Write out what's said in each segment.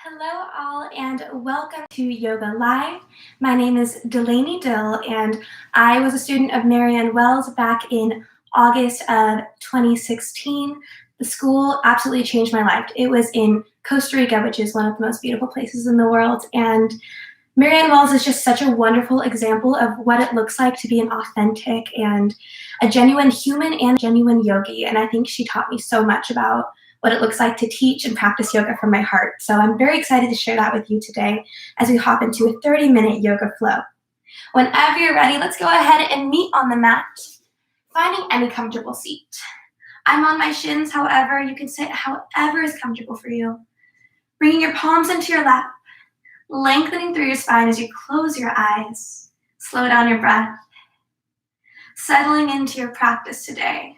Hello all and welcome to Yoga Live. My name is Delaney Dill and I was a student of Marianne Wells back in August of 2016. The school absolutely changed my life. It was in Costa Rica, which is one of the most beautiful places in the world, and Marianne Wells is just such a wonderful example of what it looks like to be an authentic and a genuine human and genuine yogi, and I think she taught me so much about what it looks like to teach and practice yoga from my heart. So I'm very excited to share that with you today as we hop into a 30-minute yoga flow. Whenever you're ready, let's go ahead and meet on the mat, finding any comfortable seat. I'm on my shins, however, you can sit however is comfortable for you. Bringing your palms into your lap, lengthening through your spine as you close your eyes. Slow down your breath, settling into your practice today.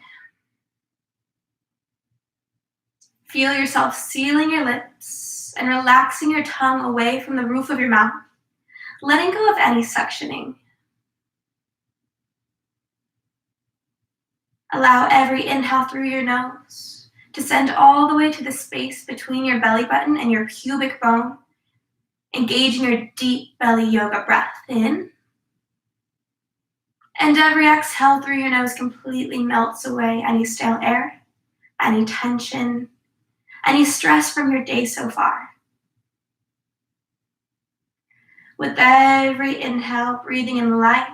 Feel yourself sealing your lips and relaxing your tongue away from the roof of your mouth, letting go of any suctioning. Allow every inhale through your nose to send all the way to the space between your belly button and your pubic bone, engaging your deep belly yoga breath in. And every exhale through your nose completely melts away any stale air, any tension, any stress from your day so far. With every inhale, breathing in light,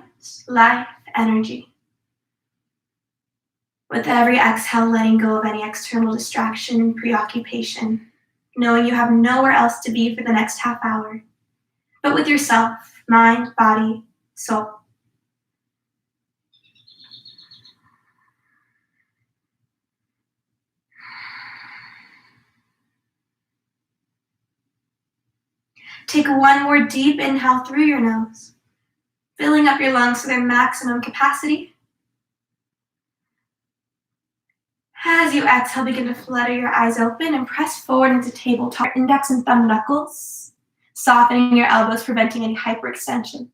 life, energy. With every exhale, letting go of any external distraction, preoccupation, knowing you have nowhere else to be for the next half hour, but with yourself, mind, body, soul. Take one more deep inhale through your nose, filling up your lungs to their maximum capacity. As you exhale, begin to flutter your eyes open and press forward into tabletop, index and thumb knuckles, softening your elbows, preventing any hyperextension.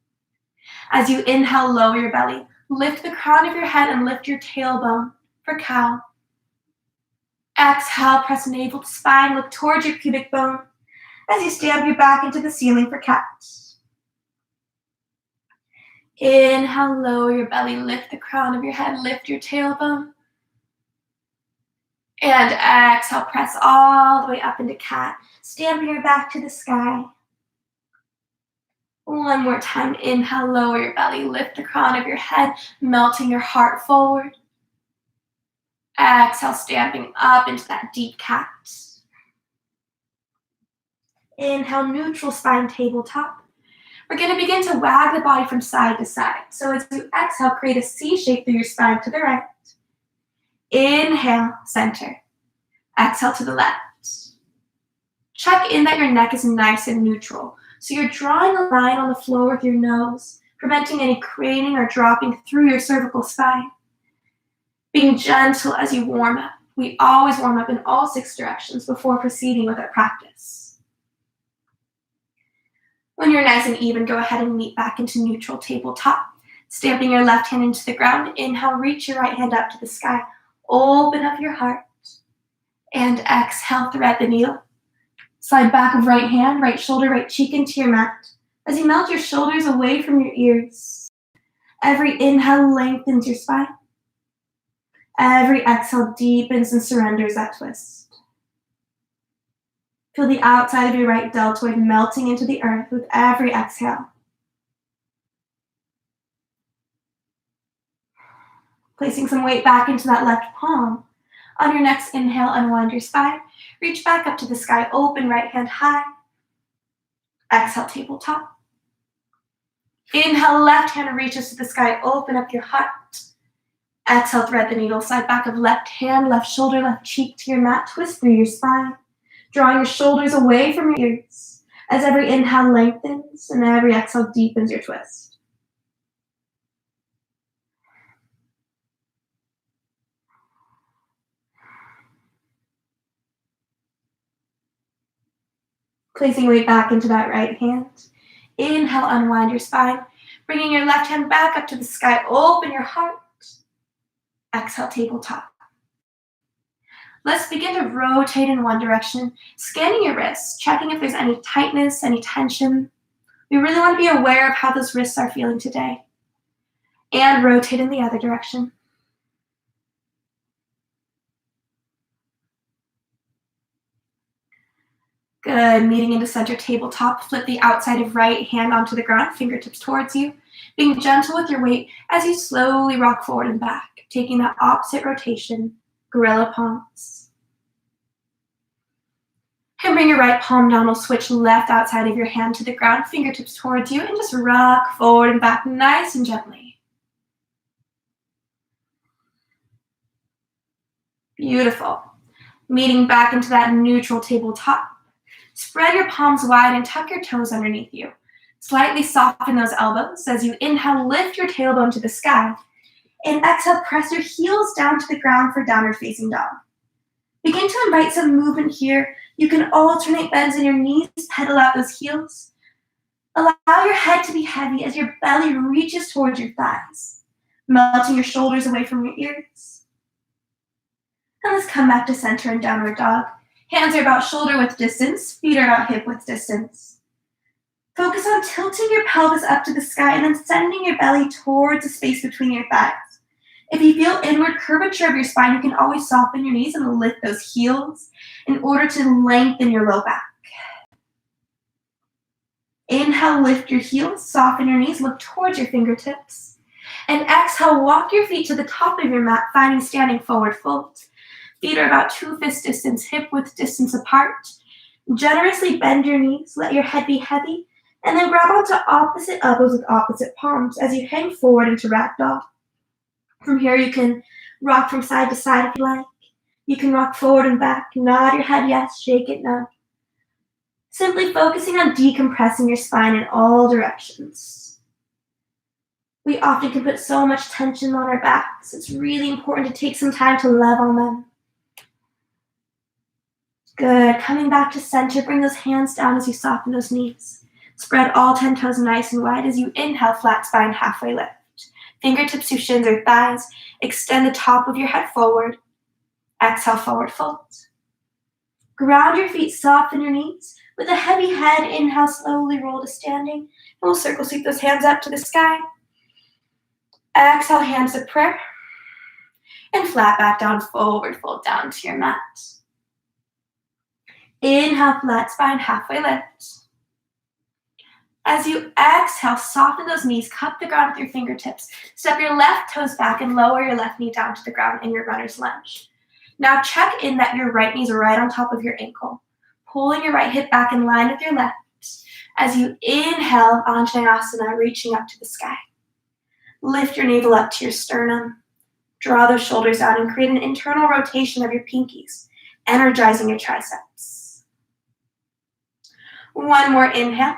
As you inhale, lower your belly, lift the crown of your head and lift your tailbone for cow. Exhale, press navel to spine, look towards your pubic bone as you stab your back into the ceiling for cat. Inhale, lower your belly, lift the crown of your head, lift your tailbone. And exhale, press all the way up into cat, stamping your back to the sky. One more time, inhale, lower your belly, lift the crown of your head, melting your heart forward. Exhale, stamping up into that deep cat. Inhale, neutral spine, tabletop. We're going to begin to wag the body from side to side. So as you exhale, create a C shape through your spine to the right. Inhale, center. Exhale to the left. Check in that your neck is nice and neutral. So you're drawing a line on the floor with your nose, preventing any craning or dropping through your cervical spine. Being gentle as you warm up. We always warm up in all 6 directions before proceeding with our practice. When you're nice and even, go ahead and meet back into neutral tabletop. Stamping your left hand into the ground. Inhale, reach your right hand up to the sky. Open up your heart. And exhale, thread the needle. Slide back of right hand, right shoulder, right cheek into your mat. As you melt your shoulders away from your ears. Every inhale lengthens your spine. Every exhale deepens and surrenders that twist. Feel the outside of your right deltoid melting into the earth with every exhale. Placing some weight back into that left palm. On your next inhale, unwind your spine. Reach back up to the sky, open right hand high. Exhale, tabletop. Inhale, left hand reaches to the sky, open up your heart. Exhale, thread the needle, slide back of left hand, left shoulder, left cheek to your mat, twist through your spine. Drawing your shoulders away from your ears as every inhale lengthens and every exhale deepens your twist. Placing weight back into that right hand. Inhale, unwind your spine. Bringing your left hand back up to the sky, open your heart. Exhale, tabletop. Let's begin to rotate in one direction, scanning your wrists, checking if there's any tightness, any tension. We really want to be aware of how those wrists are feeling today. And rotate in the other direction. Good. Meeting into center tabletop. Flip the outside of right hand onto the ground, fingertips towards you. Being gentle with your weight as you slowly rock forward and back, taking that opposite rotation, gorilla palms. And bring your right palm down. We'll switch left outside of your hand to the ground, fingertips towards you, and just rock forward and back nice and gently. Beautiful. Meeting back into that neutral tabletop. Spread your palms wide and tuck your toes underneath you. Slightly soften those elbows. As you inhale, lift your tailbone to the sky. And exhale, press your heels down to the ground for downward facing dog. Begin to invite some movement here. You can alternate bends in your knees, pedal out those heels. Allow your head to be heavy as your belly reaches towards your thighs, melting your shoulders away from your ears. And let's come back to center and downward dog. Hands are about shoulder width distance, feet are about hip width distance. Focus on tilting your pelvis up to the sky and then sending your belly towards the space between your thighs. If you feel inward curvature of your spine, you can always soften your knees and lift those heels in order to lengthen your low back. Inhale, lift your heels, soften your knees, look towards your fingertips. And exhale, walk your feet to the top of your mat, finding standing forward fold. Feet are about 2 fist distance, hip width distance apart. Generously bend your knees, let your head be heavy, and then grab onto opposite elbows with opposite palms as you hang forward into ragdoll. From here, you can rock from side to side if you like. You can rock forward and back, nod your head yes, shake it no. Simply focusing on decompressing your spine in all directions. We often can put so much tension on our backs. It's really important to take some time to love on them. Good. Coming back to center, bring those hands down as you soften those knees. Spread all 10 toes nice and wide as you inhale, flat spine, halfway lift. Fingertips to shins or thighs. Extend the top of your head forward. Exhale, forward fold. Ground your feet, soften your knees. With a heavy head, inhale, slowly roll to standing. And we'll circle sweep those hands up to the sky. Exhale, hands to prayer. And flat back down, forward fold down to your mat. Inhale, flat spine, halfway lift. As you exhale, soften those knees, cup the ground with your fingertips. Step your left toes back and lower your left knee down to the ground in your runner's lunge. Now check in that your right knee is right on top of your ankle. Pulling your right hip back in line with your left. As you inhale, Anjaneyasana, reaching up to the sky. Lift your navel up to your sternum. Draw those shoulders out and create an internal rotation of your pinkies, energizing your triceps. One more inhale.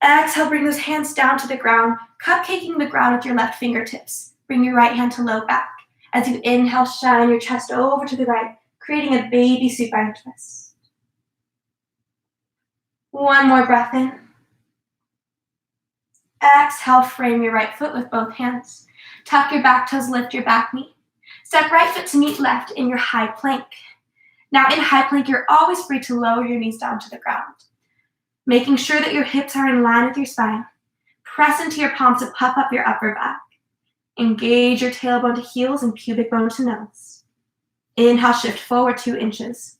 Exhale, bring those hands down to the ground, cupcaking the ground with your left fingertips. Bring your right hand to low back. As you inhale, shine your chest over to the right, creating a baby supine twist. One more breath in. Exhale, frame your right foot with both hands. Tuck your back toes, lift your back knee. Step right foot to meet left in your high plank. Now in high plank, you're always free to lower your knees down to the ground, making sure that your hips are in line with your spine. Press into your palms to puff up your upper back. Engage your tailbone to heels and pubic bone to nose. Inhale, shift forward 2 inches.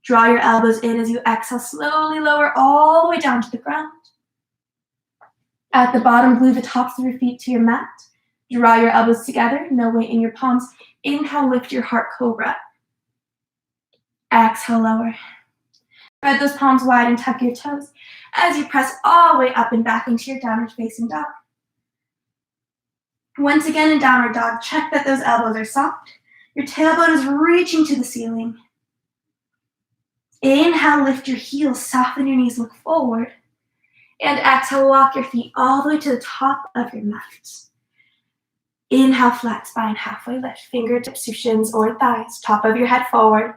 Draw your elbows in as you exhale, slowly lower all the way down to the ground. At the bottom, glue the tops of your feet to your mat. Draw your elbows together, no weight in your palms. Inhale, lift your heart cobra. Exhale, lower. Spread those palms wide and tuck your toes as you press all the way up and back into your downward facing dog. Once again in downward dog, check that those elbows are soft. Your tailbone is reaching to the ceiling. Inhale, lift your heels, soften your knees, look forward. And exhale, walk your feet all the way to the top of your mat. Inhale, flat spine, halfway lift, fingertips to shins or thighs, top of your head forward.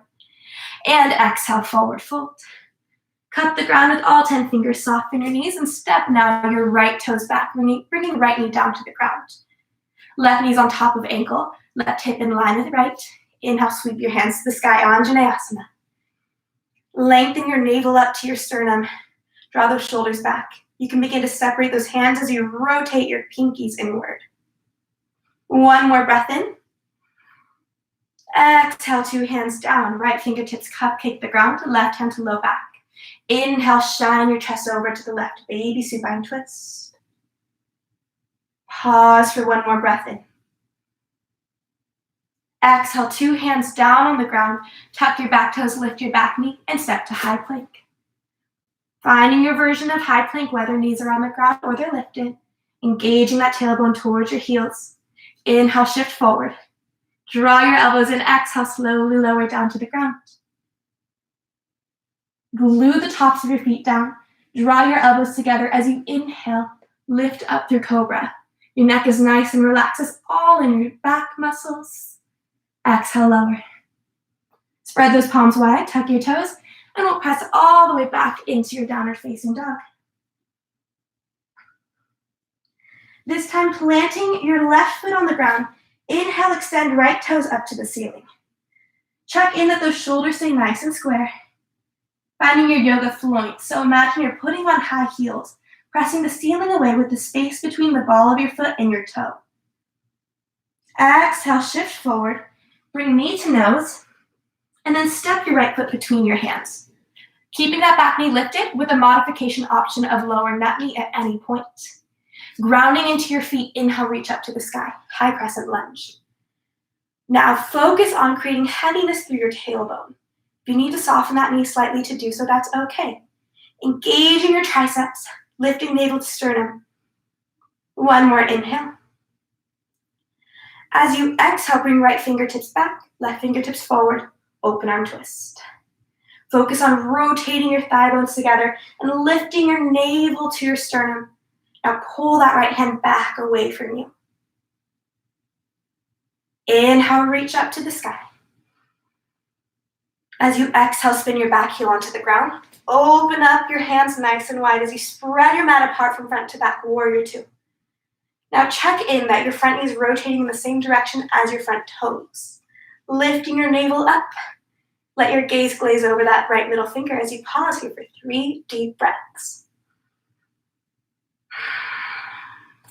And exhale, forward fold. Cup the ground with all 10 fingers, soften your knees, and step now your right toes back, bringing right knee down to the ground. Left knee's on top of ankle, left hip in line with right. Inhale, sweep your hands to the sky, Anjaneyasana. Lengthen your navel up to your sternum. Draw those shoulders back. You can begin to separate those hands as you rotate your pinkies inward. One more breath in. Exhale, 2 hands down. Right fingertips cupcake the ground, left hand to low back. Inhale, shine your chest over to the left. Baby supine twist. Pause for one more breath in. Exhale, 2 hands down on the ground. Tuck your back toes, lift your back knee, and step to high plank. Finding your version of high plank, whether knees are on the ground or they're lifted. Engaging that tailbone towards your heels. Inhale, shift forward. Draw your elbows in. Exhale, slowly lower down to the ground. Glue the tops of your feet down. Draw your elbows together as you inhale, lift up through cobra. Your neck is nice and relaxed. It's all in your back muscles. Exhale, lower. Spread those palms wide, tuck your toes, and we'll press all the way back into your downward facing dog. This time, planting your left foot on the ground. Inhale, extend right toes up to the ceiling. Check in that those shoulders stay nice and square. Finding your yoga float. So imagine you're putting on high heels, pressing the ceiling away with the space between the ball of your foot and your toe. Exhale, shift forward. Bring knee to nose, and then step your right foot between your hands. Keeping that back knee lifted with a modification option of lower nut knee at any point. Grounding into your feet, inhale, reach up to the sky, high crescent lunge. Now focus on creating heaviness through your tailbone. If you need to soften that knee slightly to do so, that's okay. Engaging your triceps, lifting navel to sternum. One more inhale. As you exhale, bring right fingertips back, left fingertips forward, open arm twist. Focus on rotating your thigh bones together and lifting your navel to your sternum. Now pull that right hand back away from you. Inhale, reach up to the sky. As you exhale, spin your back heel onto the ground. Open up your hands nice and wide as you spread your mat apart from front to back, warrior two. Now check in that your front knee is rotating in the same direction as your front toes. Lifting your navel up. Let your gaze glaze over that right middle finger as you pause here for 3 deep breaths.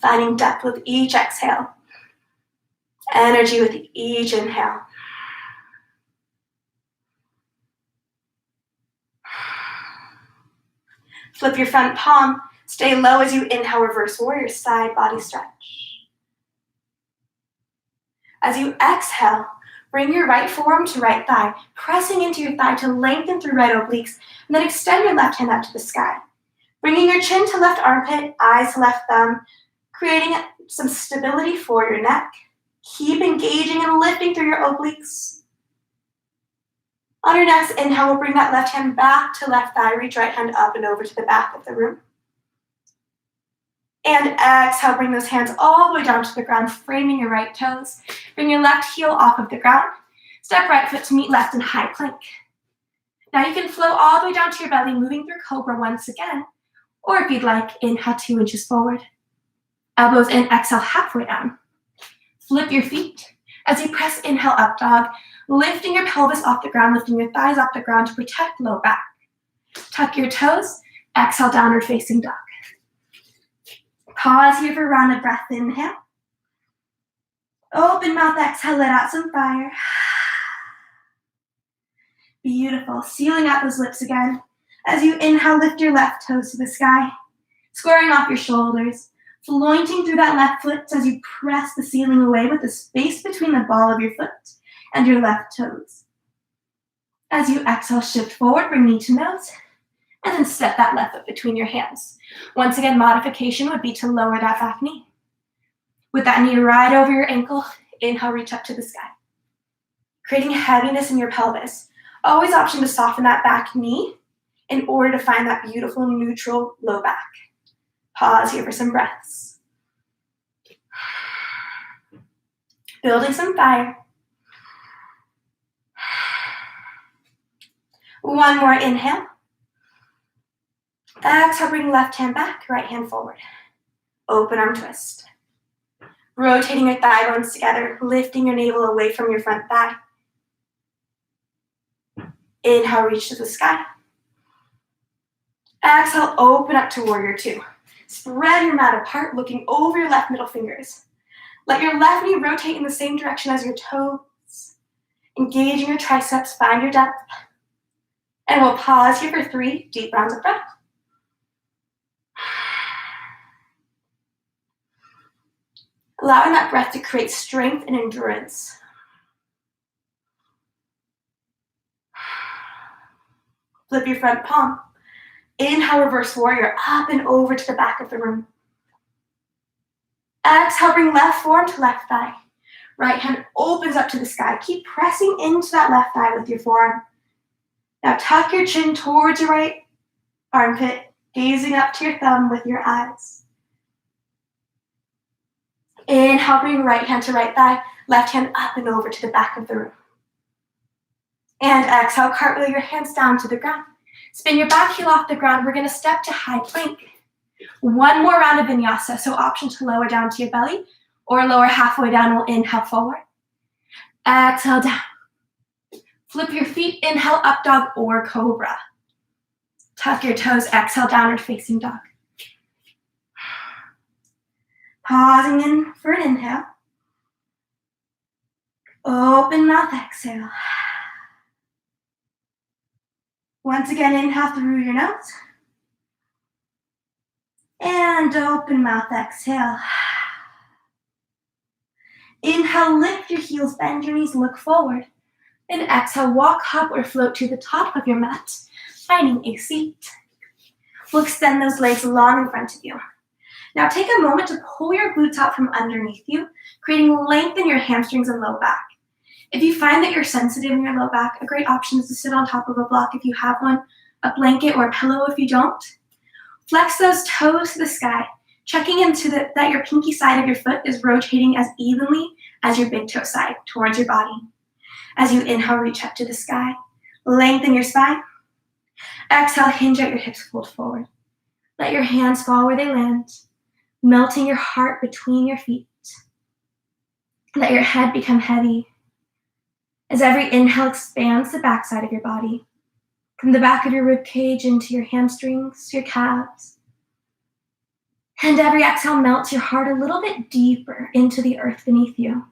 Finding depth with each exhale. Energy with each inhale. Flip your front palm. Stay low as you inhale, reverse warrior, side body stretch. As you exhale, bring your right forearm to right thigh, pressing into your thigh to lengthen through right obliques, and then extend your left hand up to the sky. Bringing your chin to left armpit, eyes to left thumb, creating some stability for your neck. Keep engaging and lifting through your obliques. On your next inhale, we'll bring that left hand back to left thigh, reach right hand up and over to the back of the room. And exhale, bring those hands all the way down to the ground, framing your right toes. Bring your left heel off of the ground. Step right foot to meet left in high plank. Now you can flow all the way down to your belly, moving through cobra once again. Or if you'd like, inhale 2 inches forward. Elbows in, exhale halfway down. Flip your feet as you press inhale up dog, lifting your pelvis off the ground, lifting your thighs off the ground to protect low back. Tuck your toes, exhale downward facing dog. Pause here for a round of breath, inhale. Open mouth, exhale, let out some fire. Beautiful, sealing out those lips again. As you inhale, lift your left toes to the sky, squaring off your shoulders, floating through that left foot as you press the ceiling away with the space between the ball of your foot and your left toes. As you exhale, shift forward, bring knee to nose, and then step that left foot between your hands. Once again, modification would be to lower that back knee. With that knee right over your ankle, inhale, reach up to the sky. Creating heaviness in your pelvis. Always option to soften that back knee in order to find that beautiful neutral low back. Pause here for some breaths. Building some fire. One more inhale. Exhale, bring left hand back, right hand forward. Open arm twist. Rotating your thigh bones together, lifting your navel away from your front thigh. Inhale, reach to the sky. Exhale, open up to warrior two. Spread your mat apart, looking over your left middle fingers. Let your left knee rotate in the same direction as your toes. Engaging your triceps, find your depth. And we'll pause here for 3 deep rounds of breath. Allowing that breath to create strength and endurance. Flip your front palm. Inhale, reverse warrior, up and over to the back of the room. Exhale, bring left forearm to left thigh. Right hand opens up to the sky. Keep pressing into that left thigh with your forearm. Now tuck your chin towards your right armpit, gazing up to your thumb with your eyes. Inhale, bring right hand to right thigh, left hand up and over to the back of the room. And exhale, cartwheel your hands down to the ground. Spin your back heel off the ground. We're gonna step to high plank. One more round of vinyasa, so option to lower down to your belly or lower halfway down. We'll inhale forward. Exhale down. Flip your feet, inhale up dog or cobra. Tuck your toes, exhale downward facing dog. Pausing in for an inhale. Open mouth, exhale. Once again, inhale through your nose. And open mouth, exhale. Inhale, lift your heels, bend your knees, look forward. And exhale, walk, hop, or float to the top of your mat, finding a seat. We'll extend those legs long in front of you. Now take a moment to pull your glutes out from underneath you, creating length in your hamstrings and low back. If you find that you're sensitive in your low back, a great option is to sit on top of a block if you have one, a blanket or a pillow if you don't. Flex those toes to the sky, checking into that your pinky side of your foot is rotating as evenly as your big toe side towards your body. As you inhale, reach up to the sky. Lengthen your spine. Exhale, hinge at your hips, fold forward. Let your hands fall where they land, melting your heart between your feet. Let your head become heavy. As every inhale expands the backside of your body, from the back of your rib cage into your hamstrings, your calves. And every exhale melts your heart a little bit deeper into the earth beneath you.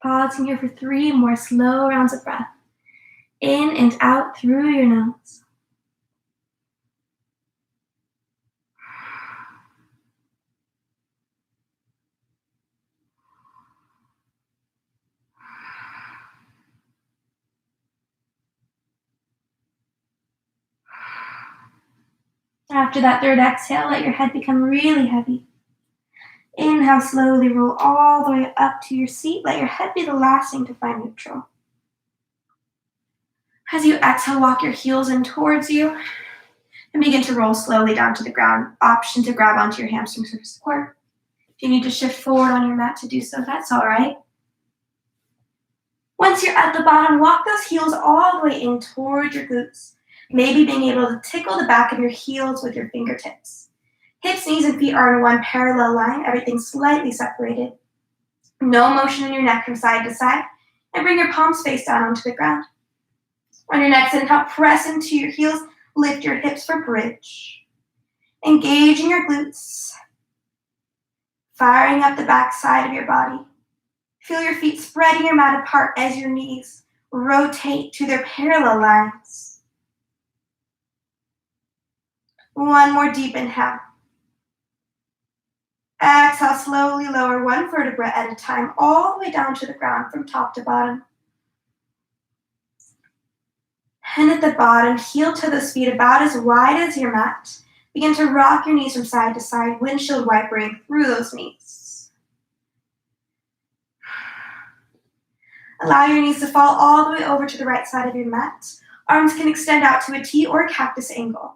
Pausing here for 3 more slow rounds of breath. In and out through your nose. After that third exhale, let your head become really heavy. Inhale, slowly roll all the way up to your seat. Let your head be the last thing to find neutral. As you exhale, walk your heels in towards you and begin to roll slowly down to the ground. Option to grab onto your hamstrings for support. If you need to shift forward on your mat to do so, that's all right. Once you're at the bottom, walk those heels all the way in towards your glutes. Maybe being able to tickle the back of your heels with your fingertips. Hips, knees, and feet are in one parallel line, everything slightly separated. No motion in your neck from side to side, and bring your palms face down onto the ground. On your next inhale, press into your heels, lift your hips for bridge. Engaging your glutes, firing up the back side of your body. Feel your feet spreading your mat apart as your knees rotate to their parallel lines. One more deep inhale. Exhale, slowly lower one vertebra at a time, all the way down to the ground from top to bottom. And at the bottom, heel to those feet about as wide as your mat. Begin to rock your knees from side to side, windshield wipering through those knees. Allow your knees to fall all the way over to the right side of your mat. Arms can extend out to a T or a cactus angle.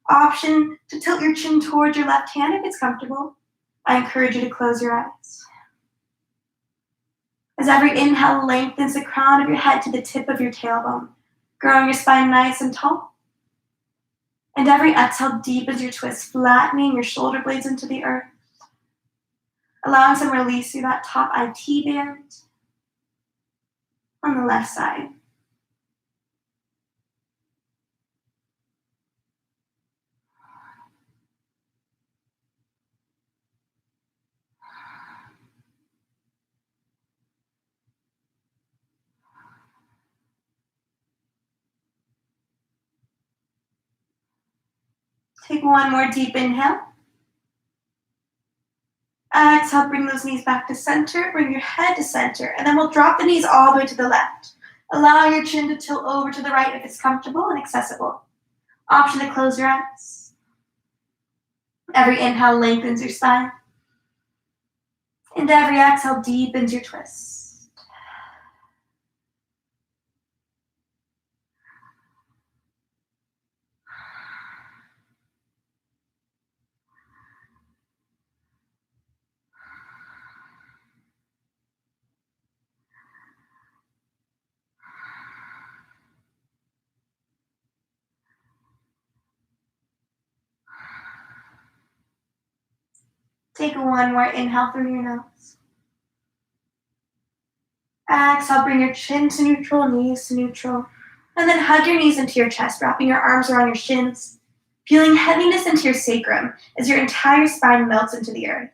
Option to tilt your chin towards your left hand if it's comfortable. I encourage you to close your eyes. As every inhale lengthens the crown of your head to the tip of your tailbone, growing your spine nice and tall. And every exhale deepens your twist, flattening your shoulder blades into the earth. Allowing some release through that top IT band on the left side. Take one more deep inhale. Exhale, bring those knees back to center, bring your head to center, and then we'll drop the knees all the way to the left. Allow your chin to tilt over to the right if it's comfortable and accessible. Option to close your eyes. Every inhale lengthens your spine. And every exhale deepens your twist. Take one more inhale through your nose. Exhale, bring your chin to neutral, knees to neutral. And then hug your knees into your chest, wrapping your arms around your shins, feeling heaviness into your sacrum as your entire spine melts into the earth.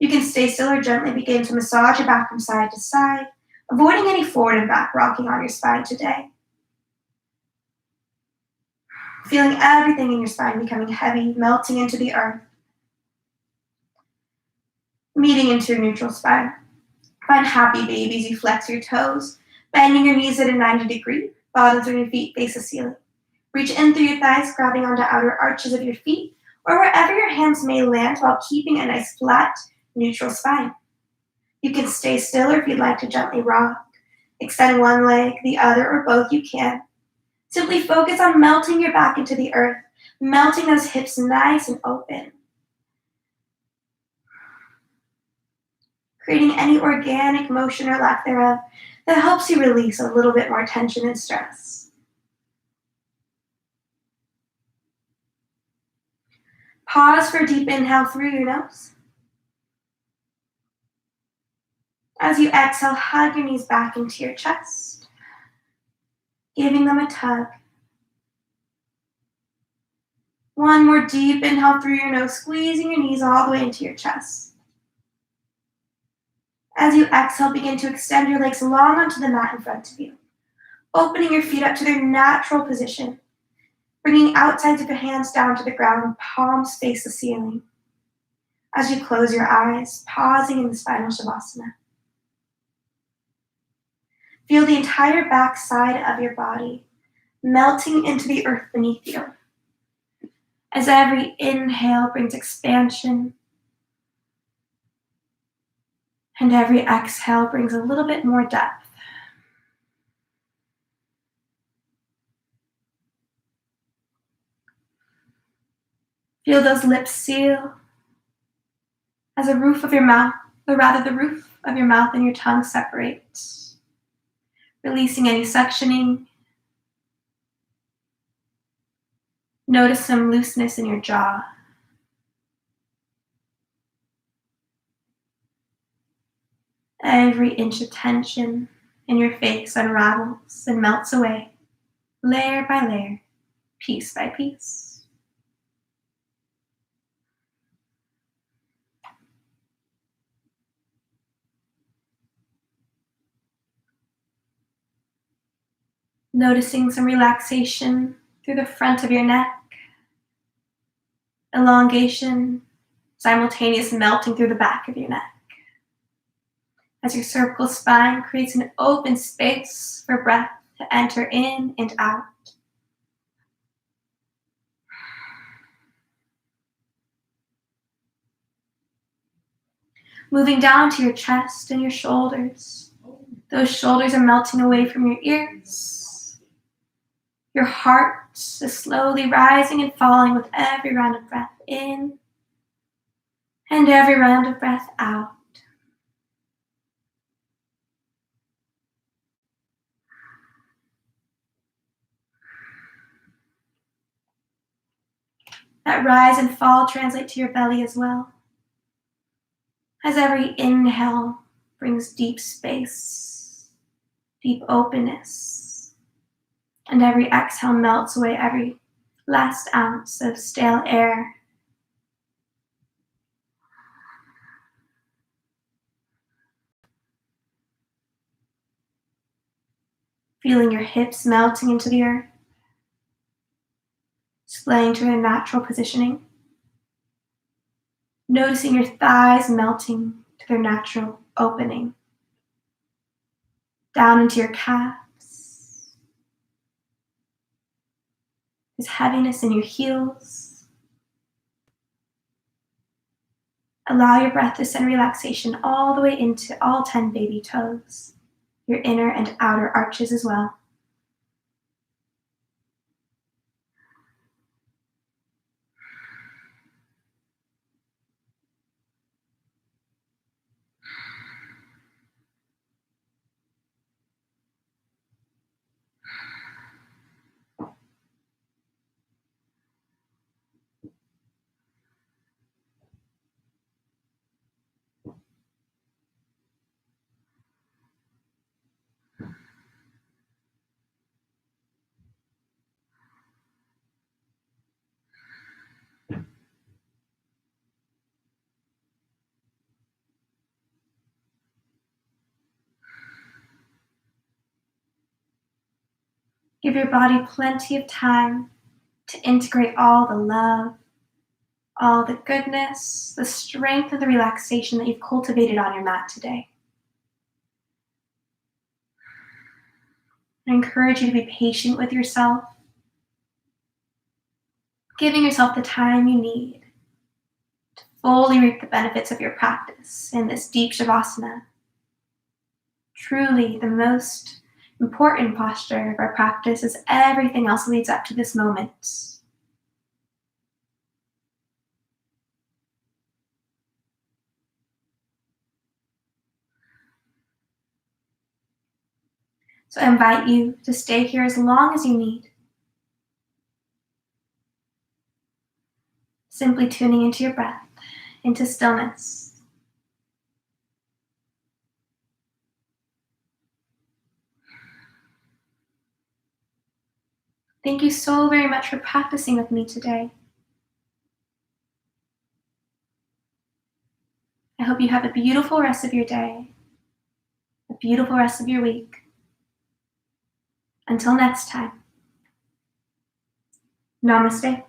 You can stay still or gently begin to massage your back from side to side, avoiding any forward and back rocking on your spine today. Feeling everything in your spine becoming heavy, melting into the earth. Meeting into your neutral spine. Find happy babies. You flex your toes, bending your knees at a 90 degree. Bottoms of your feet face the ceiling. Reach in through your thighs, grabbing onto outer arches of your feet, or wherever your hands may land while keeping a nice flat, neutral spine. You can stay still, or if you'd like to gently rock. Extend one leg, the other, or both you can. Simply focus on melting your back into the earth, melting those hips nice and open. Creating any organic motion or lack thereof that helps you release a little bit more tension and stress. Pause for a deep inhale through your nose. As you exhale, hug your knees back into your chest, giving them a tug. One more deep inhale through your nose, squeezing your knees all the way into your chest. As you exhale, begin to extend your legs long onto the mat in front of you, opening your feet up to their natural position, bringing outsides of your hands down to the ground, palms face the ceiling. As you close your eyes, pausing in the spinal shavasana. Feel the entire back side of your body melting into the earth beneath you. As every inhale brings expansion, and every exhale brings a little bit more depth. Feel those lips seal as the roof of your mouth, or rather the roof of your mouth and your tongue separate, releasing any suctioning. Notice some looseness in your jaw. Every inch of tension in your face unravels and melts away, layer by layer, piece by piece. Noticing some relaxation through the front of your neck, elongation, simultaneous melting through the back of your neck. As your cervical spine creates an open space for breath to enter in and out. Moving down to your chest and your shoulders. Those shoulders are melting away from your ears. Your heart is slowly rising and falling with every round of breath in and every round of breath out. That rise and fall translate to your belly as well. As every inhale brings deep space, deep openness, and every exhale melts away every last ounce of stale air. Feeling your hips melting into the earth, displaying to their natural positioning. Noticing your thighs melting to their natural opening. Down into your calves. There's heaviness in your heels. Allow your breath to send relaxation all the way into all 10 baby toes, your inner and outer arches as well. Give your body plenty of time to integrate all the love, all the goodness, the strength, and the relaxation that you've cultivated on your mat today. I encourage you to be patient with yourself, giving yourself the time you need to fully reap the benefits of your practice in this deep Shavasana. Truly, the most important posture of our practice as everything else leads up to this moment. So I invite you to stay here as long as you need. Simply tuning into your breath, into stillness. Thank you so very much for practicing with me today. I hope you have a beautiful rest of your day, a beautiful rest of your week. Until next time, namaste.